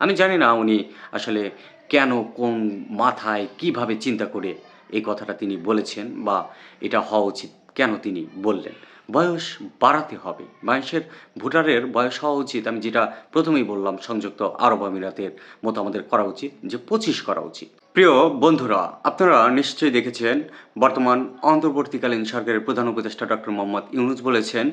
আমি জানি না উনি আসলে কেন, কোন মাথায়, কিভাবে চিন্তা করে এই কথাটা তিনি বলেছেন বা এটা হওয়া উচিত কেন তিনি বললেন। বয়স বাড়াতে হবে। বাংলাদেশের ভোটারের বয়স হওয়া উচিত, আমি যেটা ১ম এই বললাম, সংযুক্ত আরব আমিরাতের মতো আমাদের করা উচিত যে ২৫ করা উচিত। প্রিয় বন্ধুরা, আপনারা নিশ্চয়ই দেখেছেন বর্তমান অন্তর্বর্তীকালীন সরকারের প্রধান উপদেষ্টা ডক্টর মোহাম্মদ ইউনূস বলেছেন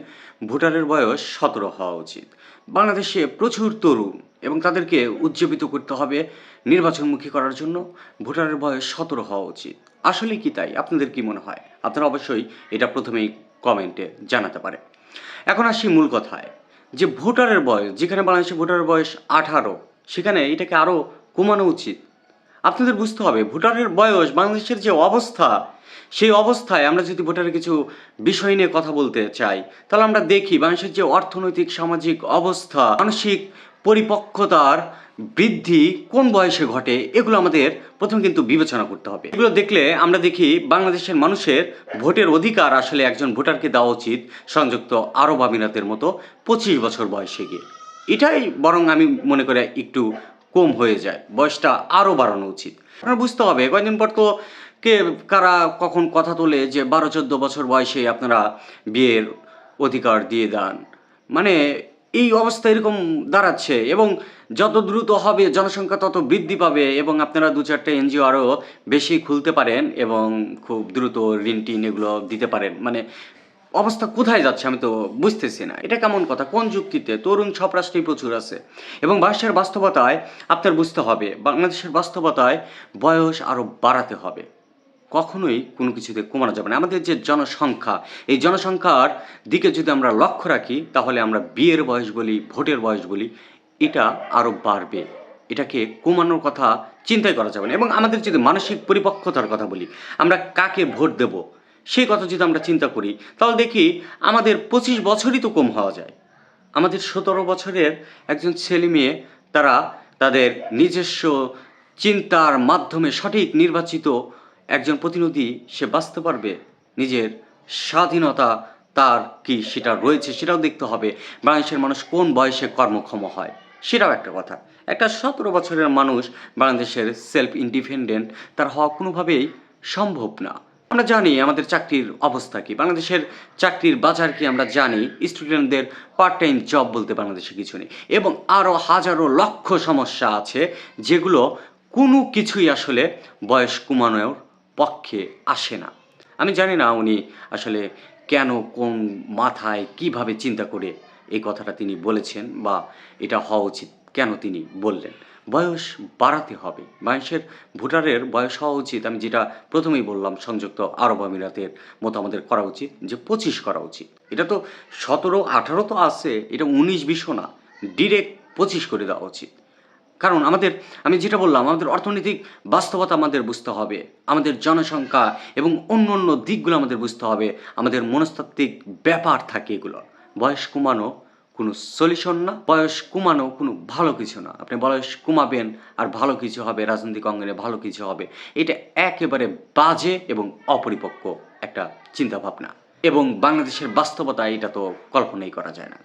ভোটারের বয়স ১৭ হওয়া উচিত। বাংলাদেশে প্রচুর তরুণ এবং তাদেরকে উজ্জীবিত করতে হবে নির্বাচনমুখী করার জন্য। ভোটারের বয়স ১৭ হওয়া উচিত। আসলেই কি তাই? আপনাদের কি মনে হয়? আপনারা অবশ্যই এটা প্রথমেই কমেন্টে জানাতে পারেন। এখন আসি মূল কথায়, যে ভোটারের বয়স, যেখানে বাংলাদেশে ভোটারের বয়স ১৮, সেখানে এটাকে আরও কমানো উচিত। আপনাদের বুঝতে হবে ভোটারের বয়স, বাংলাদেশের যে অবস্থা, সেই অবস্থায় আমরা যদি ভোটারের কিছু বিষয় নিয়ে কথা বলতে চাই, তাহলে আমরা দেখি বাংলাদেশের যে অর্থনৈতিক সামাজিক অবস্থা, মানসিক পরিপক্কতার বৃদ্ধি কোন বয়সে ঘটে, এগুলো আমাদের প্রথমে কিন্তু বিবেচনা করতে হবে। এগুলো দেখলে আমরা দেখি বাংলাদেশের মানুষের ভোটের অধিকার আসলে একজন ভোটারকে দেওয়া উচিত সংযুক্ত আরব আমিরাতের মতো ২৫ বছর বয়সে গিয়ে। এটাই বরং আমি মনে করি একটু কম হয়ে যায়, বয়সটা আরও বাড়ানো উচিত। আপনার বুঝতে হবে কয়েকদিন পর তো কে কারা কখন কথা তোলে যে ১২-১৪ বছর বয়সে আপনারা বিয়ের অধিকার দিয়ে দেন। মানে এই অবস্থা এরকম দাঁড়াচ্ছে, এবং যত দ্রুত হবে জনসংখ্যা তত বৃদ্ধি পাবে, এবং আপনারা ২-৪টে এনজিও আরও বেশি খুলতে পারেন এবং খুব দ্রুত ঋণ-টিন এগুলো দিতে পারেন। মানে অবস্থা কোথায় যাচ্ছে আমি তো বুঝতেছি না। এটা কেমন কথা? কোন যুক্তিতে? তরুণ সব রাষ্ট্রেই প্রচুর আছে। এবং বাংলাদেশের বাস্তবতায় আপনার বুঝতে হবে, বাংলাদেশের বাস্তবতায় বয়স আরও বাড়াতে হবে। কখনোই কোনো কিছুতে কমানো যাবে না। আমাদের যে জনসংখ্যা, এই জনসংখ্যার দিকে যদি আমরা লক্ষ্য রাখি, তাহলে আমরা বিয়ের বয়স বলি, ভোটের বয়স বলি, এটা আরও বাড়বে। এটাকে কমানোর কথা চিন্তাই করা যাবে না। এবং আমাদের যদি মানসিক পরিপক্কতার কথা বলি, আমরা কাকে ভোট দেব, সেই কথা যদি আমরা চিন্তা করি, তাহলে দেখি আমাদের ২৫ বছরই তো কম হওয়া যায়। আমাদের ১৭ বছরের একজন ছেলে-মেয়ে, তারা তাদের নিজস্ব চিন্তার মাধ্যমে সঠিক নির্বাচিত একজন প্রতিনিধি সে বাঁচতে পারবে। নিজের স্বাধীনতা তার কি সেটা রয়েছে, সেটাও দেখতে হবে। বাংলাদেশের মানুষ কোন বয়সে কর্মক্ষম হয়, সেটাও একটা কথা। একটা ১৭ বছরের মানুষ বাংলাদেশের সেলফ ইন্ডিপেন্ডেন্ট তার হওয়া কোনোভাবেই সম্ভব না। আমরা জানি আমাদের চাকরির অবস্থা কী, বাংলাদেশের চাকরির বাজার কি আমরা জানি। স্টুডেন্টদের পার্ট টাইম জব বলতে বাংলাদেশে কিছু নেই, এবং আরও হাজারো লক্ষ সমস্যা আছে যেগুলো কোনো কিছুই আসলে বয়স কমানোর পক্ষে আসে না। আমি জানি না উনি আসলে কেন, কোন মাথায়, কিভাবে চিন্তা করে এই কথাটা তিনি বলেছেন বা এটা হওয়া উচিত কেন তিনি বললেন। বয়স বাড়াতে হবে। বাংলাদেশের ভোটারের বয়স হওয়া উচিত, আমি যেটা ১ম এই বললাম, সংযুক্ত আরব আমিরাতের মতো আমাদের করা উচিত যে ২৫ করা উচিত। এটা তো ১৭-১৮ তো আছে, এটা ১৯-২০ও না। ডিরেক্ট ২৫ করে দেওয়া উচিত। কারণ আমি যেটা বললাম, আমাদের অর্থনৈতিক বাস্তবতা আমাদের বুঝতে হবে। আমাদের জনসংখ্যা এবং অন্য দিকগুলো আমাদের বুঝতে হবে। আমাদের মনস্তাত্ত্বিক ব্যাপার থাকে এগুলো। বয়স কমানো কোনো সলিউশন না। বয়স কমানো কোনো ভালো কিছু না। আপনি বয়স কমাবেন আর ভালো কিছু হবে, রাজনৈতিক অঙ্গনে ভালো কিছু হবে। এটা একেবারে বাজে এবং অপরিপক্ক একটা চিন্তাভাবনা। এবং বাংলাদেশের বাস্তবতা এটা তো কল্পনাই করা যায় না।